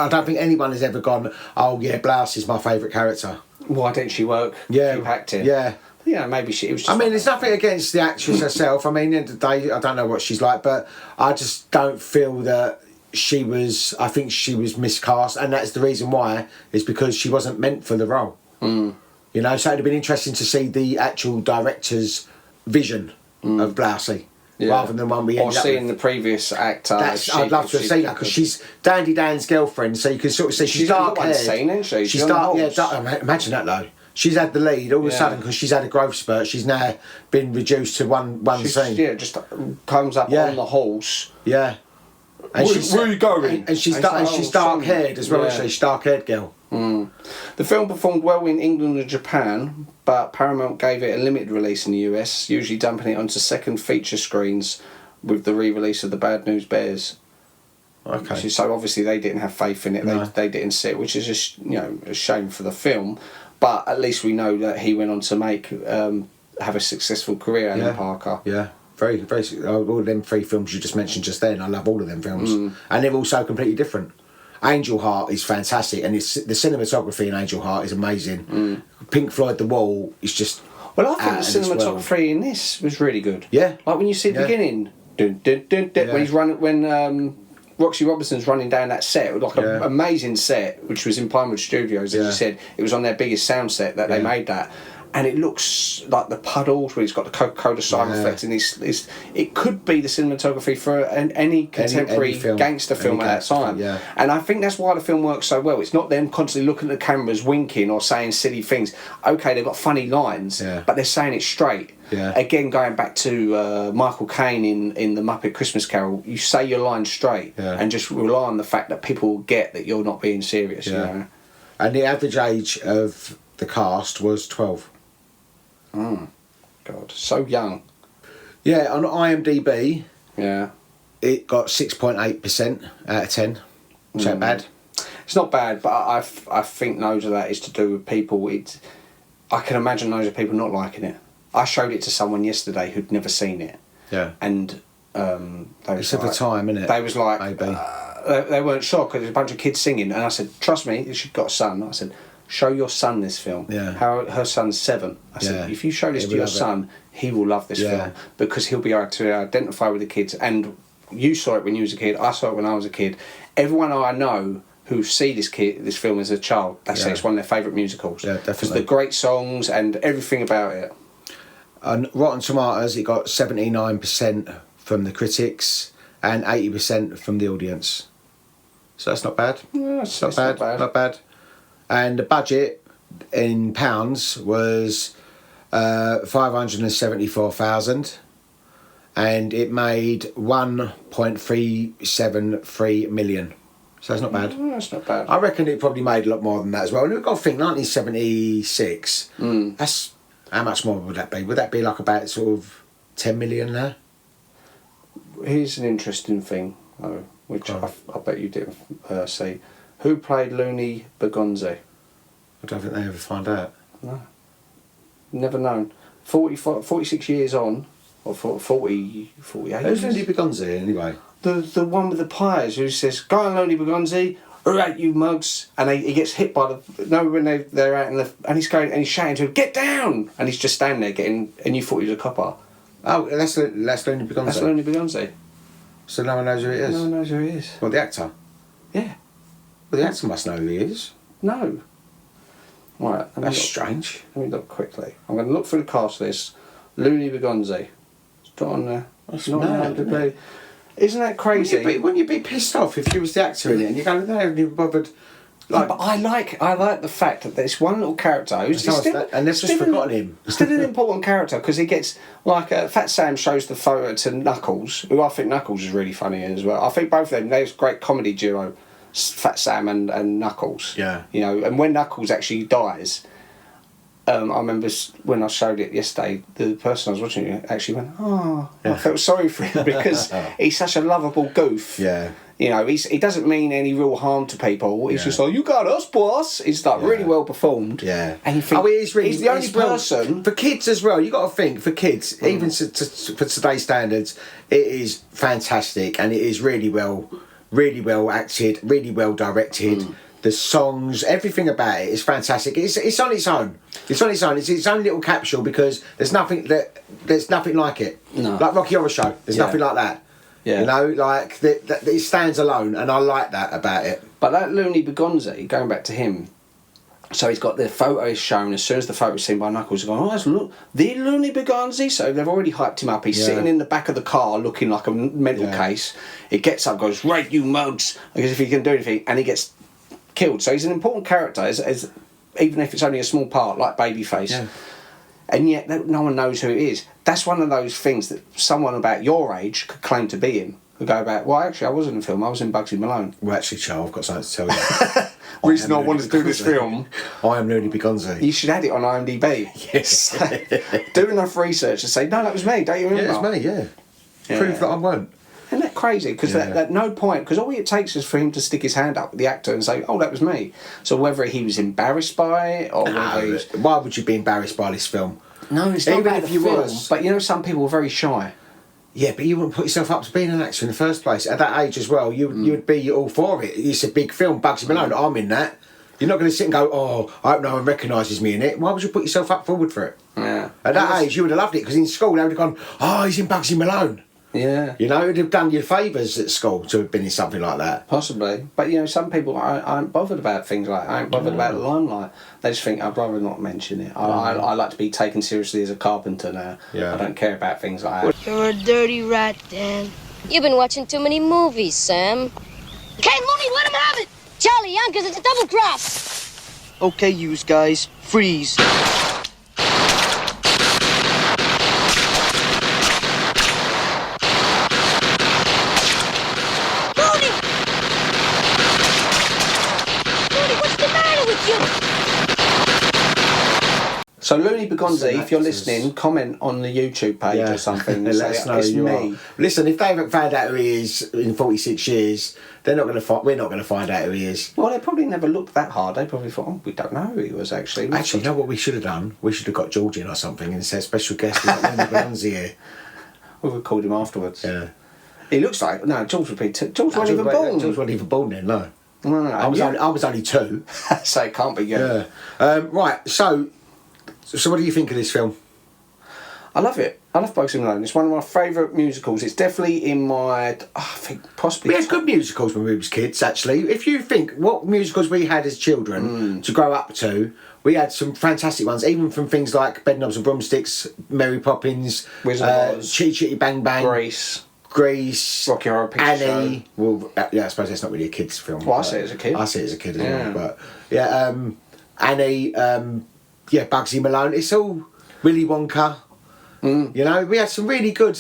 don't think anyone has ever gone, oh yeah, Blouse is my favourite character. Why didn't she keep acting? Yeah. Yeah, maybe it was just... I mean, there's nothing against the actress herself. I mean, at the end of the day, I don't know what she's like, but I just don't feel that she was... I think she was miscast, and that's the reason why, is because she wasn't meant for the role. You know, so it'd have been interesting to see the actual director's vision of Blousey, rather than one we ended up seeing the previous actor. I'd love to have seen that because she's Dandy Dan's girlfriend, so you can sort of see she's dark haired. Scene, isn't she? She's dark. Yeah, imagine that though. she's had the lead all of a sudden because she's had a growth spurt. She's now been reduced to one scene. Yeah, just comes up on the horse. Yeah. And where are you going? And she's dark haired as well, isn't she? She's dark haired girl. The film performed well in England and Japan, but Paramount gave it a limited release in the US, usually dumping it onto second feature screens with the re-release of The Bad News Bears. Okay. So obviously they didn't have faith in it. No. They didn't see it, which is a shame for the film. But at least we know that he went on to have a successful career, Alan Parker. Yeah. Very, very. All of them 3 films you just mentioned just then, I love all of them films. And they're all so completely different. Angel Heart is fantastic, and the cinematography in Angel Heart is amazing. Pink Floyd The Wall is just... Well, I think the cinematography in this was really good. Yeah. Like when you see the beginning, dun, dun, dun, dun, when he's running, when Roxy Robinson's running down that set, it was like an amazing set, which was in Pinewood Studios, as you said. It was on their biggest sound set that they made that. And it looks like the puddles where he's got the Coca-Cola sign reflecting. It could be the cinematography for any contemporary gangster film at that time. Yeah. And I think that's why the film works so well. It's not them constantly looking at the cameras, winking or saying silly things. Okay, they've got funny lines, but they're saying it straight. Yeah. Again, going back to Michael Caine in The Muppet Christmas Carol, you say your lines straight and just rely on the fact that people get that you're not being serious. You know? And the average age of the cast was 12. Oh, God, so young. Yeah, on IMDb, it got 6.8% out of 10. Which ain't bad. It's not bad, but I think loads of that is to do with people. I can imagine loads of people not liking it. I showed it to someone yesterday who'd never seen it. Yeah. And they was it's at the time, isn't it? They was like, maybe. They weren't sure because there's a bunch of kids singing. And I said, trust me, she's got a son. I said, show your son this film. Yeah. Her son's 7. I said, if you show this to your son, he will love this film because he'll be able to identify with the kids. And you saw it when you was a kid. I saw it when I was a kid. Everyone I know who see this film as a child, they say it's one of their favourite musicals. Yeah, Because definitely. the great songs and everything about it. On Rotten Tomatoes, it got 79% from the critics and 80% from the audience. So that's not bad. Yeah, it's not bad. Not bad. And the budget in pounds was 574,000, and it made 1.373 million. So that's not bad. That's not bad. I reckon it probably made a lot more than that as well. And we've got to think 1976. That's how much more would that be? Would that be like about sort of 10 million now? Here's an interesting thing, though, which I bet you didn't see. Who played Looney Bugsy? I don't think they ever find out. No. Never known. 46 years on, or 48 Who's years? Looney Bugsy anyway? The one with the pies who says, "Go on, Looney Bugsy, alright, you mugs," and he gets hit by when they're out in the, and he's shouting to him, "Get down!" and he's just standing there and you thought he was a copper. Oh, that's Looney Bugsy. That's Looney Bugsy. So no one knows who it is. No one knows who he is. Well, the actor. Yeah. Well, the actor must know who he is. No. Right. That's strange. Let me look quickly. I'm going to look through the cast list. Looney Bugsy. It's not on there. That's not mad, on isn't IMDb. it? Isn't that crazy? Wouldn't you be pissed off if you was the actor in it and you go there and you bothered? Like, but I like the fact that there's one little character who's and they've just forgotten him. Still an important character because he gets Fat Sam shows the photo to Knuckles, who I think Knuckles is really funny as well. I think both of them, they're a great comedy duo, Fat Sam and Knuckles. Yeah. You know, and when Knuckles actually dies, I remember when I showed it yesterday, the person I was watching it actually went, "Oh," I felt sorry for him because he's such a lovable goof. Yeah. You know, he doesn't mean any real harm to people. He's just like, "You got us, boss." He's like really well performed. Yeah. And you think he's the only person for kids as well. You got to think for kids, even for today's standards, it is fantastic and it is really well acted, really well directed. The songs, everything about it is fantastic. It's on its own. It's on its own. It's its own little capsule because there's nothing like it. No. Like Rocky Horror Show. There's nothing like that. Yeah. You know, like it stands alone, and I like that about it. But that Looney Bugsy, going back to him, so he's got the photo shown. As soon as the photo is seen by Knuckles, he's going, "Oh, look, the Looney Bugsy." So they've already hyped him up. He's sitting in the back of the car looking like a mental case. He gets up, goes, "Right, you mugs," as if he can do anything, and he gets killed. So he's an important character. As even if it's only a small part, like Babyface, and yet no one knows who it is. That's one of those things that someone about your age could claim to be him. Could go about, well, actually, I wasn't in a film. I was in Bugsy Malone. Well, actually, Charles, I've got something to tell you. Reason I wanted to do this film. I am Looney Bugsy. You should add it on IMDb. Yes. Do enough research and say, no, that was me. Don't you remember? Yeah, it's me. Yeah. Prove that I won't. Isn't that crazy? Because at no point, because all it takes is for him to stick his hand up with the actor and say, oh, that was me. So whether he was embarrassed by it or whether he was... Why would you be embarrassed by this film? No, it's not Even about if the you film, was. but you know, some people are very shy. Yeah, but you wouldn't put yourself up to being an actor in the first place. At that age as well, you'd be all for it. It's a big film, Bugsy Malone, I'm in that. You're not going to sit and go, oh, I hope no one recognises me in it. Why would you put yourself up forward for it? Yeah. At that age, you would have loved it, because in school they would have gone, oh, he's in Bugsy Malone. Yeah. You know, it would have done you favours at school to have been in something like that. Possibly. But, you know, some people aren't bothered about things like that. I ain't bothered about the limelight. They just think, I'd rather not mention it. I like to be taken seriously as a carpenter now. Yeah. I don't care about things like that. You're a dirty rat, Dan. You've been watching too many movies, Sam. Okay, Looney, let him have it! Charlie, Yonkers, it's a double cross. Okay, yous guys, freeze. So Looney Bugsy, if you're listening, comment on the YouTube page or something. And Let us know it's who you me. are. Listen, if they haven't found out who he is in 46 years, they're not going to we're not going to find out who he is. Well, they probably never looked that hard. They probably thought, oh, we don't know who he was actually. Actually, you know what we should have done? We should have got George in or something and said special guest is Looney Bugsy here. We would have called him afterwards. Yeah. He looks like George would be. George wasn't even born. George wasn't even born then. No. No. I was only 2. So it can't be good. Yeah. Right. So what do you think of this film? I love it. I love Bugsy Malone. It's one of my favourite musicals. It's definitely in my, I think, possibly... We had good musicals when we was kids, actually. If you think what musicals we had as children to grow up to, we had some fantastic ones, even from things like Bedknobs and Broomsticks, Mary Poppins, Wizard of Oz, Chitty Chitty Bang Bang, Grease, Rocky Horror Picture Annie. Show. Well, yeah, I suppose that's not really a kids' film. Well, I see it as a kid. I see it as a kid as well. But yeah, Annie, Bugsy Malone. It's all Willy Wonka. You know, we had some really good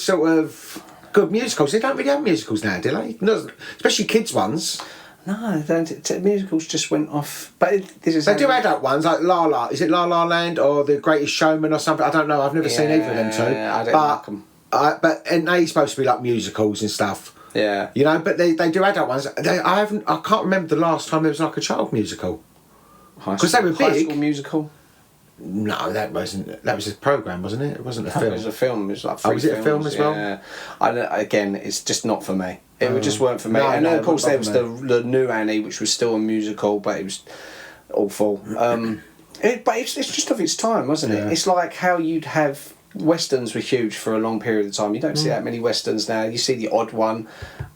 good musicals. They don't really have musicals now, do they? Not, especially kids ones. No, they don't. Musicals just went off. But this is. They do adult ones like La La. Is it La La Land or The Greatest Showman or something? I don't know. I've never seen either of them two. I don't like them. And they're supposed to be like musicals and stuff. Yeah. You know, but they do adult ones. I can't remember the last time there was like a child musical. Because they were big. High School Musical. No, that was a programme, wasn't it? It wasn't a film. It was a film. It was like 3 was it a film as well? Yeah. Again, it's just not for me. It just weren't for me. No, and then, of course, there was me. the new Annie, which was still a musical, but it was awful. But it's just of its time, wasn't it? It's like how you'd have... Westerns were huge for a long period of time. You don't see that many westerns now. You see the odd one.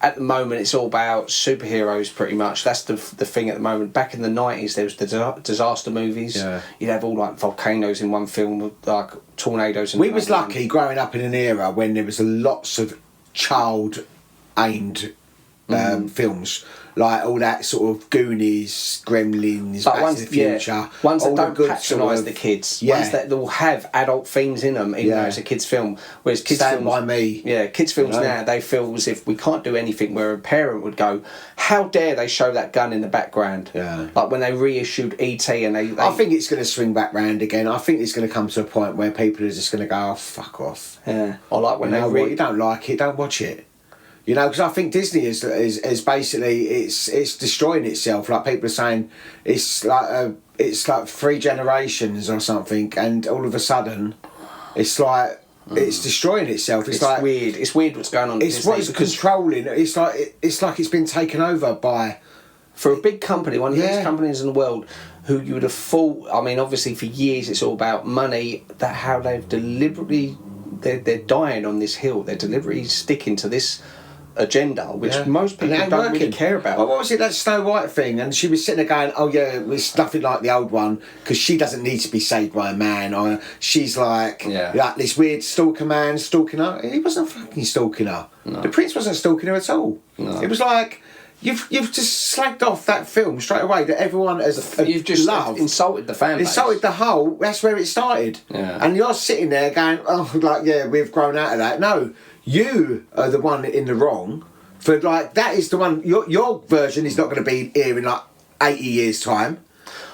At the moment, it's all about superheroes, pretty much. That's the thing at the moment. Back in the 90s, there was the disaster movies. Yeah. You'd have all like volcanoes in one film, like tornadoes. In we was lucky growing up in an era when there was lots of child-aimed films. Like all that sort of Goonies, Gremlins, Back to the Future. Ones that don't patronise the kids. Yeah. Ones that will have adult themes in them, even though it's a kids' film. Whereas kids' Stand films... By Me. Yeah, kids' films now, they feel as if we can't do anything, where a parent would go, how dare they show that gun in the background? Yeah. Like when they reissued E.T. and they... I think it's going to swing back round again. I think it's going to come to a point where people are just going to go, oh, fuck off. Yeah. Or like when you don't like it, don't watch it. You know, because I think Disney is basically it's destroying itself. Like people are saying, it's like 3 generations or something, and all of a sudden, it's like it's destroying itself. It's like weird. It's weird what's going on. It's what it's controlling. It's like it's been taken over by. For a big company, one of the biggest companies in the world, who you would have thought. I mean, obviously for years it's all about money. That how they've deliberately they're dying on this hill. They're deliberately sticking to this agenda, which most people don't really care about. Well, what was it, that Snow White thing? And she was sitting there going, oh yeah, it's nothing like the old one, because she doesn't need to be saved by a man, or she's like this weird stalker man stalking her. He wasn't fucking stalking her. No. The prince wasn't stalking her at all. No. It was like, You've just slagged off that film straight away that everyone has You've just loved. insulted the fan base. Insulted the whole. That's where it started. Yeah. And you're sitting there going, oh, like, yeah, we've grown out of that. No, you are the one in the wrong. For like, that is the one. Your version is not going to be here in like 80 years' time.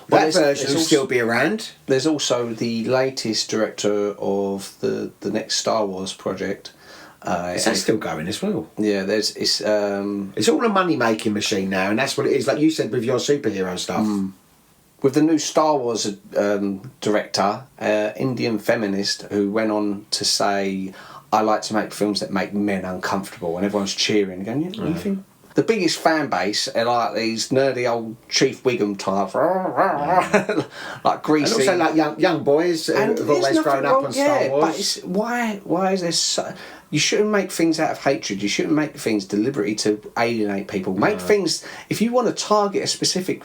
Well, that version will still be around. There's also the latest director of the next Star Wars project. Is that still going as well? Yeah, it's all a money making machine now, and that's what it is. Like you said with your superhero stuff. With the new Star Wars director, Indian feminist, who went on to say, "I like to make films that make men uncomfortable," and everyone's cheering, going, "Yeah, you think?" The biggest fan base are like these nerdy old Chief Wiggum types, like greasy, and also like young boys who've always grown up on Star Wars. But it's, why is there so? You shouldn't make things out of hatred. You shouldn't make things deliberately to alienate people. Make things, if you want to target a specific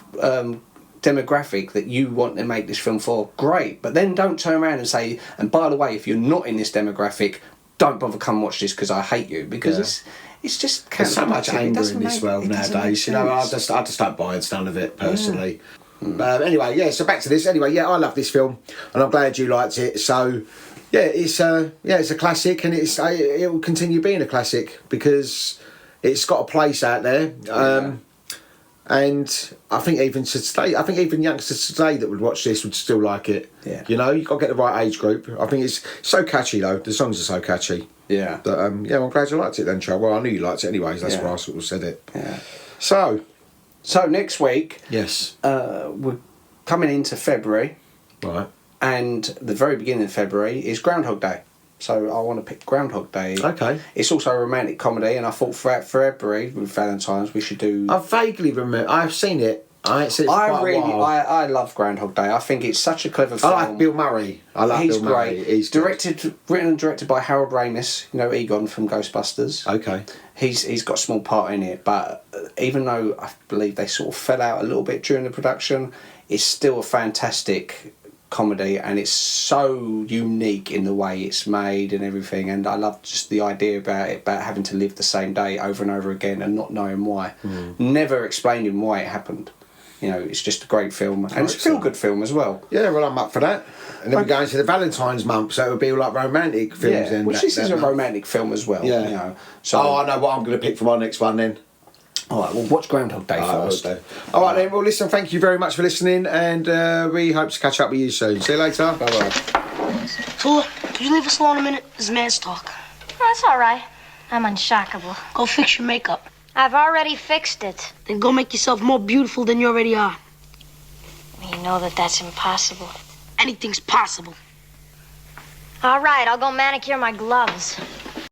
demographic that you want to make this film for, great. But then don't turn around and say, and by the way, if you're not in this demographic, don't bother come watch this because I hate you. Because it's just there's so much anger in this world nowadays. You know, I just don't buy none of it personally. Anyway, yeah. So back to this. Anyway, yeah, I love this film, and I'm glad you liked it. So. Yeah, it's a classic, and it will continue being a classic because it's got a place out there. And I think even today, youngsters today that would watch this would still like it. Yeah. You know, you've got to get the right age group. I think it's so catchy though. The songs are so catchy. Yeah. That I'm glad you liked it then, Charles. Well, I knew you liked it anyways. That's why I sort of said it. Yeah. So next week. Yes. We're coming into February. Right. And the very beginning of February is Groundhog Day. So I want to pick Groundhog Day. Okay. It's also a romantic comedy, and I thought for February with Valentine's we should do. I vaguely remember. I've seen it. I love Groundhog Day. I think it's such a clever film. I like Bill Murray. He's great. He's written and directed by Harold Ramis. You know Egon from Ghostbusters. Okay. He's got a small part in it, but even though I believe they sort of fell out a little bit during the production, it's still a fantastic comedy, and it's so unique in the way it's made and everything, and I love just the idea about having to live the same day over and over again and not knowing why, never explaining why it happened. You know, it's just a great film, and it's a feel-good film as well. Yeah, well, I'm up for that. And then we're going to the Valentine's month, so it would be all like romantic films. Yeah, which this is a romantic film as well. Yeah. You know, so I know what I'm going to pick for my next one then. All right, well, watch Groundhog Day first. All right, then. Well, listen, thank you very much for listening, and we hope to catch up with you soon. See you later. Bye-bye. Tallulah, could you leave us alone a minute? This man's talk. Oh, that's all right. I'm unshockable. Go fix your makeup. I've already fixed it. Then go make yourself more beautiful than you already are. You know that's impossible. Anything's possible. All right, I'll go manicure my gloves.